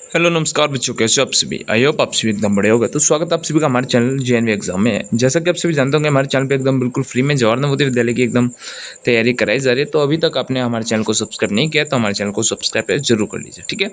Hello नमस्कार बच्चों, कैसे हो आप सभी। आई होप आप सभी एकदम बड़े होगा। तो स्वागत है आप सभी का हमारे चैनल जेएनवी एग्जाम में। जैसा कि आप सभी जानते होंगे, हमारे चैनल पे एकदम बिल्कुल फ्री में जवाहर नवोदय विद्यालय की एकदम तैयारी कराई जा रही है। तो अभी तक आपने हमारे चैनल को सब्सक्राइब नहीं किया तो हमारे चैनल को सब्सक्राइब जरूर कर लीजिए, ठीक है।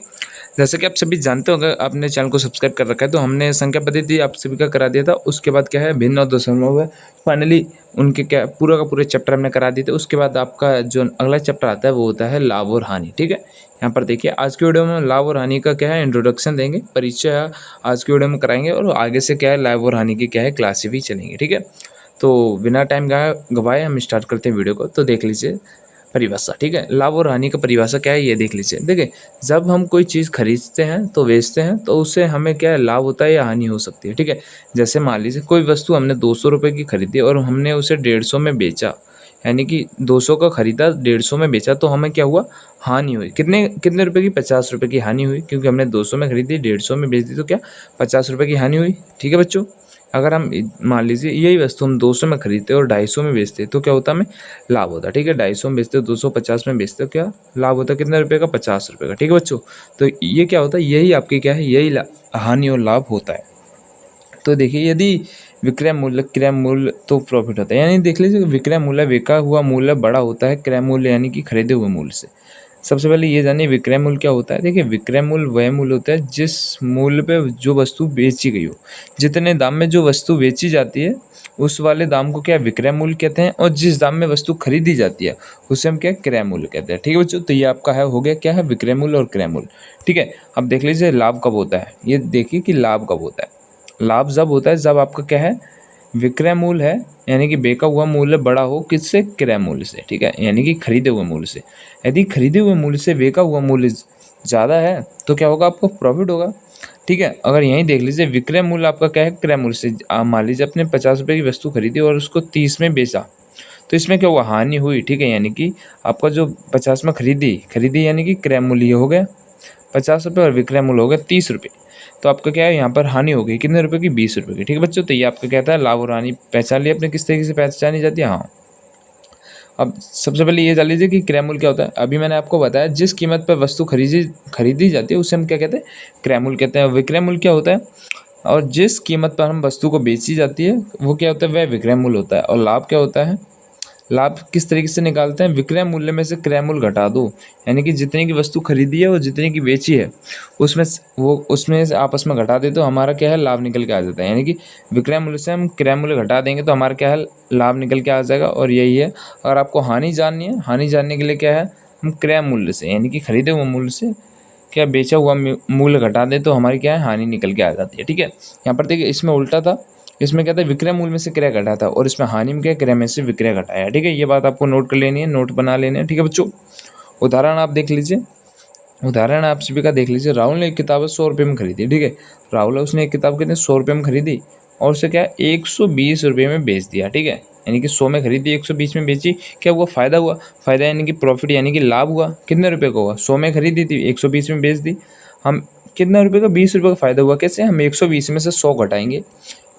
जैसे कि आप सभी जानते होंगे, आपने चैनल को सब्सक्राइब कर रखा है तो हमने संख्या पद्धति आप सभी का करा दिया था। उसके बाद क्या है, भिन्न और दशमलव है, फाइनली उनके क्या पूरा का पूरे चैप्टर हमने करा दिए थे। उसके बाद आपका जो अगला चैप्टर आता है वो होता है लाभ और हानि, ठीक है। यहाँ पर देखिए, आज की वीडियो में लाभ और हानि का क्या है इंट्रोडक्शन देंगे, परिचय आज की वीडियो में कराएंगे और आगे से क्या है लाभ और हानि की क्या है क्लासेस भी चलेंगे, ठीक है। तो बिना टाइम गवाए हम स्टार्ट करते हैं वीडियो को। तो देख लीजिए परिभाषा, ठीक है। लाभ और हानि का परिभाषा क्या है ये देख लीजिए। देखिए, जब हम कोई चीज़ खरीदते हैं तो बेचते हैं तो उससे हमें क्या है लाभ होता है या हानि हो सकती है, ठीक है। जैसे मान लीजिए कोई वस्तु हमने 200 रुपये की खरीदी और हमने उसे 150 में बेचा, यानी कि 200 का खरीदा 150 में बेचा, तो हमें क्या हुआ, हानि हुई। कितने कितने रुपए की, 50 रुपये की हानि हुई, क्योंकि हमने 200 में खरीदी 150 में बेच दी तो क्या 50 रुपये की हानि हुई, ठीक है बच्चों। अगर हम मान लीजिए यही वस्तु हम 200 में खरीदते और 250 में बेचते तो क्या होता, हमें लाभ होता, ठीक है। 250 में बेचते हो, 250 में बेचते हो, क्या लाभ होता, कितने रुपए का, 50 रुपये का, ठीक है बच्चों। तो ये क्या होता है, यही आपकी क्या है, यही हानि और लाभ होता है। तो देखिए, यदि विक्रय मूल्य क्रय मूल्य तो प्रॉफिट होता है, यानी देख लीजिए विक्रय मूल्य बिका हुआ मूल्य बड़ा होता है क्रय मूल्य यानी कि खरीदे हुए मूल्य से। सबसे पहले ये जानिए विक्रय मूल्य क्या होता है। देखिए, विक्रय मूल्य वह मूल्य होता है जिस मूल्य पे जो वस्तु बेची गई हो। जितने दाम में जो वस्तु बेची जाती है उस वाले दाम को क्या विक्रय मूल्य कहते हैं, और जिस दाम में वस्तु खरीदी जाती है उसे हम क्या क्रय मूल्य कहते हैं, ठीक है बच्चों। तो ये आपका है हो गया क्या है, विक्रय मूल्य और क्रय मूल्य, ठीक है। अब देख लीजिए लाभ कब होता है, ये देखिए कि लाभ कब होता है। लाभ जब होता है जब आपका क्या है, विक्रय मूल्य है यानी कि बेचा हुआ मूल्य बड़ा हो किससे, क्रय मूल्य से, ठीक है, यानी कि खरीदे हुए मूल्य से। यदि खरीदे हुए मूल्य से बेचा हुआ मूल्य ज़्यादा है तो क्या होगा, आपको प्रॉफिट होगा, ठीक है। अगर यहीं देख लीजिए विक्रय मूल्य आपका क्या है, क्रय मूल्य से। आप मान लीजिए अपने 50 रुपये की वस्तु खरीदी और उसको 30 में बेचा, तो इसमें क्या हुआ, हानि हुई, ठीक है। यानी कि आपका जो 50 में खरीदी यानी कि क्रय मूल्य हो गया 50 रुपये और विक्रय मूल्य हो गया 30 रुपये। तो आपका क्या है, यहाँ पर हानि हो गई कितने रुपए की, 20 रुपये की, ठीक है बच्चों। तो ये आपका कहता है लाभ और हानि पहचान लिया आपने, किस तरीके से पहचानी जाती है। हाँ, अब सबसे पहले ये जान लीजिए कि क्रय मूल्य क्या होता है। अभी मैंने आपको बताया जिस कीमत पर वस्तु खरीदी जाती है उसे हम क्या कहते हैं, क्रय मूल्य कहते हैं। विक्रय मूल्य क्या होता है, और जिस कीमत पर हम वस्तु को बेची जाती है वो क्या होता है, वह विक्रय मूल्य होता है। और लाभ क्या होता है, लाभ किस तरीके से निकालते हैं, विक्रय मूल्य में से क्रय मूल्य घटा दो, यानी कि जितने की वस्तु खरीदी है और जितने की बेची है उसमें से आपस में घटा दे तो हमारा क्या है, लाभ निकल के आ जाता है। यानी कि विक्रय मूल्य से हम क्रय मूल्य घटा देंगे तो हमारा क्या है, लाभ निकल के आ जाएगा। और यही है, अगर आपको हानि जाननी है, हानि जानने के लिए क्या है, हम क्रय मूल्य से यानी कि खरीदे हुए मूल्य से क्या बेचा हुआ मूल्य घटा दें तो हमारी क्या है, हानि निकल के आ जाती है, ठीक है। यहाँ पर देखिए इसमें उल्टा था, इसमें क्या था, विक्रय मूल्य में से क्रय घटा था, और इसमें हानि में क्या, क्रय में से विक्रय घटाया, ठीक है। ये बात आपको नोट कर लेनी है, नोट बना लेनी है, ठीक है बच्चों। उदाहरण आप देख लीजिए, उदाहरण आप सभी का देख लीजिए। राहुल ने एक किताब 100 रुपये में खरीदी, ठीक है। राहुल उसने एक किताब कितने, 100 रुपये में खरीदी और उसे क्या 120 रुपये में बेच दिया, ठीक है। यानी कि 100 में खरीदी 120 में बेची, क्या हुआ, फायदा हुआ। फायदा यानी कि प्रॉफिट यानी कि लाभ हुआ। कितने रुपए का हुआ, 100 में खरीदी थी 120 में बेच दी, हम कितना रुपये का, 20 रुपये का फायदा हुआ। कैसे, हम 120 में से 100 घटाएंगे,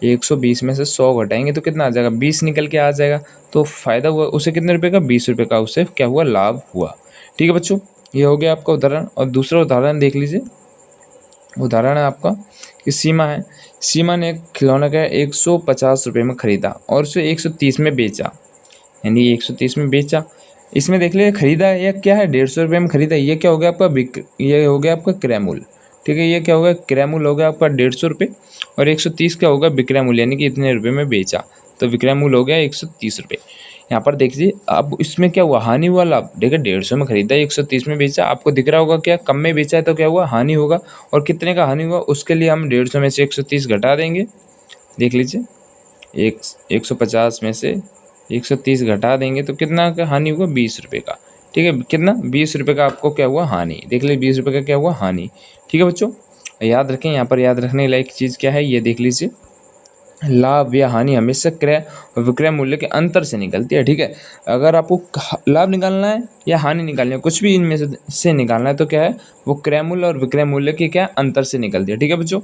120 में से 100 घटाएंगे तो कितना आ जाएगा, 20 निकल के आ जाएगा। तो फायदा हुआ उसे कितने रुपए का, 20 रुपये का, उसे क्या हुआ, लाभ हुआ, ठीक है बच्चों। ये हो गया आपका उदाहरण। और दूसरा उदाहरण देख लीजिए। उदाहरण है आपका कि सीमा है। सीमा ने एक खिलौना का 150 रुपये में खरीदा और उसे 130 में बेचा, यानी 130 में बेचा। इसमें देख लीजिए खरीदा है, यह क्या है, 150 रुपये में खरीदा, ये क्या हो गया आपका, ये हो गया आपका क्रय मूल्य, ठीक है। ये क्या होगा, क्रय मूल्य हो गया आपका 150 रुपये, और 130 क्या होगा, विक्रय मूल्य, यानी कि इतने रुपये में बेचा, तो विक्रय मूल्य हो गया 130 रुपये। यहाँ पर देखिए अब इसमें क्या हुआ, हानि हुआ, लाभ। देखिए 150 में खरीदा 130 में बेचा, आपको दिख रहा होगा क्या, कम में बेचा है तो क्या हुआ, हानि होगा। और कितने का हानि हुआ, उसके लिए हम 150 में से 130 घटा देंगे। देख लीजिए, 150 में से 130 घटा देंगे तो कितना का हानि हुआ, 20 रुपये का, ठीक है। कितना, 20 रुपये का आपको क्या हुआ, हानि। देख लीजिए 20 रुपये का क्या हुआ, हानि, ठीक है बच्चों। याद रखें, यहाँ पर याद रखने लायक चीज़ क्या है, ये देख लीजिए। लाभ या हानि हमेशा क्रय और विक्रय मूल्य के अंतर से निकलती है, ठीक है। अगर आपको लाभ निकालना है या हानि निकालनी है, कुछ भी इनमें से निकालना है तो क्या है, वो क्रय मूल्य और विक्रय मूल्य के क्या अंतर से निकलती है, ठीक है बच्चों।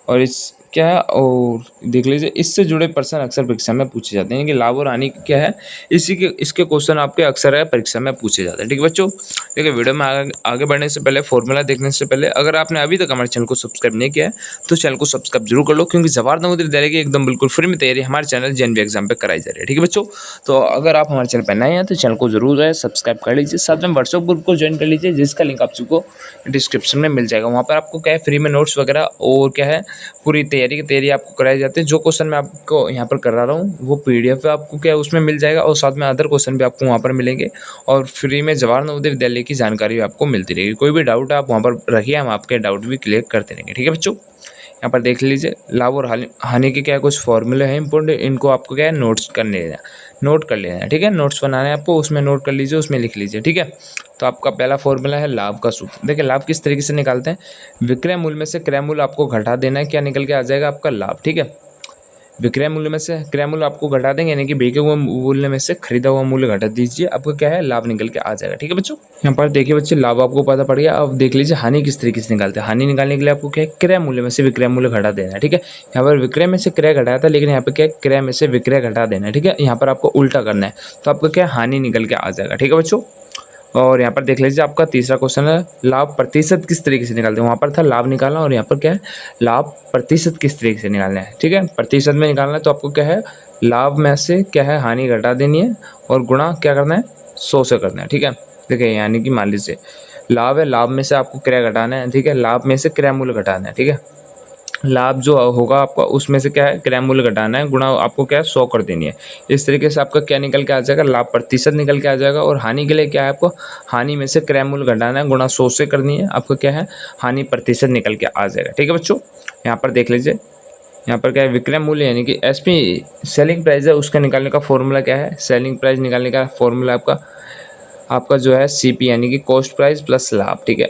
और इस क्या है, और देख लीजिए इससे जुड़े प्रश्न अक्सर परीक्षा में पूछे जाते हैं कि लाभ और हानि क्या है, इसके क्वेश्चन आपके अक्सर है परीक्षा में पूछे जाते हैं। ठीक है बच्चों, देखिए वीडियो में आगे बढ़ने से पहले, फॉर्मूला देखने से पहले, अगर आपने अभी तक हमारे चैनल को सब्सक्राइब नहीं किया है तो चैनल को सब्सक्राइब जरूर कर लो, क्योंकि जवाहर नवोदय विद्यालय की एकदम बिल्कुल फ्री में तैयारी हमारे चैनल जेएनवी एग्जाम पे कराई जा रही है। ठीक है बच्चों, तो अगर आप हमारे चैनल पर नए हैं तो चैनल को जरूर है सब्सक्राइब कर लीजिए, साथ में व्हाट्सएप ग्रुप को ज्वाइन कर लीजिए, जिसका लिंक आप सबको डिस्क्रिप्शन में मिल जाएगा। वहाँ पर आपको क्या है, फ्री में नोट्स वगैरह और क्या है, पूरी तैयारी की तैयारी आपको कराई जाती है। जो क्वेश्चन मैं आपको यहाँ पर करा रहा हूँ वो PDF आपको क्या है उसमें मिल जाएगा, और साथ में अदर क्वेश्चन भी आपको वहाँ पर मिलेंगे, और फ्री में जवाहर नवोदय विद्यालय की जानकारी भी आपको मिलती रहेगी। कोई भी डाउट आप वहाँ पर रखिए, हम आपके डाउट भी क्लियर करते रहेंगे। ठीक है बच्चों, यहाँ पर देख लीजिए लाभ और हानि के क्या कुछ फॉर्मूले हैं इंपॉर्टेंट, इनको आपको क्या है नोट कर लेना है। ठीक है, नोट्स बनाना है आपको, उसमें नोट कर लीजिए, उसमें लिख लीजिए। ठीक है, तो आपका पहला फॉर्मूला है लाभ का सूत्र। देखिए लाभ किस तरीके से निकालते हैं, विक्रय मूल्य में से क्रय मूल्य आपको घटा देना है, क्या निकल के आ जाएगा आपका लाभ। ठीक है, विक्रय मूल्य में से क्रय मूल्य आपको घटा देंगे, यानी कि बिके हुए मूल्य में से खरीदा हुआ मूल्य घटा दीजिए, आपको क्या है लाभ निकल के आ जाएगा। ठीक है बच्चों, यहाँ पर देखिए बच्चे लाभ आपको पता पड़ गया। अब देख लीजिए हानि किस तरीके से निकालते हैं। हानि निकालने के लिए आपको क्या है, क्रय मूल्य में से विक्रय मूल्य घटा देना है। ठीक है, यहाँ पर विक्रय में से क्रय घटाया था, लेकिन यहाँ पे क्या है, क्रय में से विक्रय घटा देना है। ठीक है, यहाँ पर आपको उल्टा करना है, तो आपको क्या है हानि निकल के आ जाएगा। ठीक है बच्चों, और यहाँ पर देख लीजिए आपका तीसरा क्वेश्चन है लाभ प्रतिशत किस तरीके से निकालते हैं। वहाँ पर था लाभ निकालना, और यहाँ पर क्या है लाभ प्रतिशत किस तरीके से निकालना है। ठीक है, प्रतिशत में निकालना है, तो आपको क्या है लाभ में से क्या है हानि घटा देनी है, और गुणा क्या करना है 100 से करना है। ठीक है, देखिए यानी कि मान लीजिए लाभ है, लाभ में से आपको क्रय घटाना है। ठीक है, लाभ में से क्रय मूल्य घटाना है। ठीक है, लाभ जो होगा आपका उसमें से क्या है क्रय मूल्य घटाना है, गुणा आपको क्या है 100 कर देनी है। इस तरीके से आपका क्या निकल के आ जाएगा, लाभ प्रतिशत निकल के आ जाएगा। और हानि के लिए क्या है, आपको हानि में से क्रय मूल्य घटाना है, गुणा 100 से करनी है, आपको क्या है हानि प्रतिशत निकल के आ जाएगा। ठीक है बच्चों, यहाँ पर देख लीजिए, यहाँ पर क्या है विक्रय मूल्य यानी कि SP सेलिंग प्राइस है, उसका निकालने का फॉर्मूला क्या है, सेलिंग प्राइस निकालने का फॉर्मूला आपका जो है CP यानी कि कॉस्ट प्राइस प्लस लाभ। ठीक है,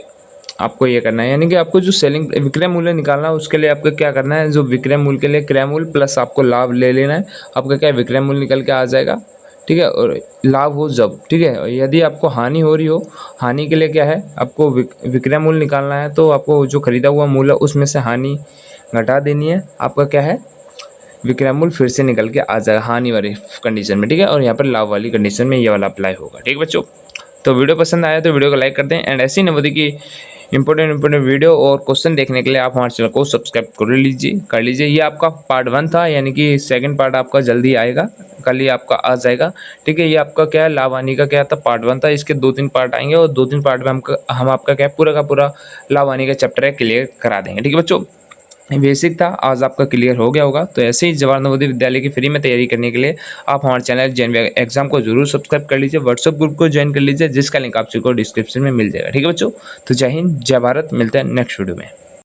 आपको ये करना है, यानी कि आपको जो सेलिंग विक्रय मूल्य निकालना है उसके लिए आपको क्या करना है, जो विक्रय मूल्य के लिए क्रय मूल्य प्लस आपको लाभ ले लेना है, आपका क्या विक्रय मूल्य निकल के आ जाएगा। ठीक है, और लाभ हो जब, ठीक है, यदि आपको हानि हो रही हो, हानि के लिए क्या है आपको विक्रय मूल्य निकालना है, तो आपको जो खरीदा हुआ मूल्य उसमें से हानि घटा देनी है, आपका क्या है विक्रय मूल्य फिर से निकल के आ जाएगा हानि वाली कंडीशन में। ठीक है, और यहाँ पर लाभ वाली कंडीशन में ये वाला अप्लाई होगा। ठीक है बच्चों, तो वीडियो पसंद आया तो वीडियो को लाइक कर दें, एंड ऐसी नवोदय की इंपॉर्टेंट वीडियो और क्वेश्चन देखने के लिए आप हमारे चैनल को सब्सक्राइब कर लीजिए। ये आपका पार्ट 1 था, यानी कि सेकंड पार्ट आपका जल्दी आएगा, कल ही आपका आ जाएगा। ठीक है, ये आपका क्या है लाभ हानि का क्या था पार्ट 1 था, इसके 2-3 पार्ट आएंगे, और 2-3 पार्ट में हम आपका क्या पूरा का पूरा लाभ हानि का चैप्टर है क्लियर करा देंगे। ठीक है बच्चों, बेसिक था, आज आपका क्लियर हो गया होगा। तो ऐसे ही जवाहर नवोदय विद्यालय की फ्री में तैयारी करने के लिए आप हमारे चैनल जेएनवी एग्जाम को जरूर सब्सक्राइब कर लीजिए, व्हाट्सएप ग्रुप को ज्वाइन कर लीजिए, जिसका लिंक आप सबको डिस्क्रिप्शन में मिल जाएगा। ठीक है बच्चों, तो जय हिंद जय भारत, मिलते हैं नेक्स्ट वीडियो में।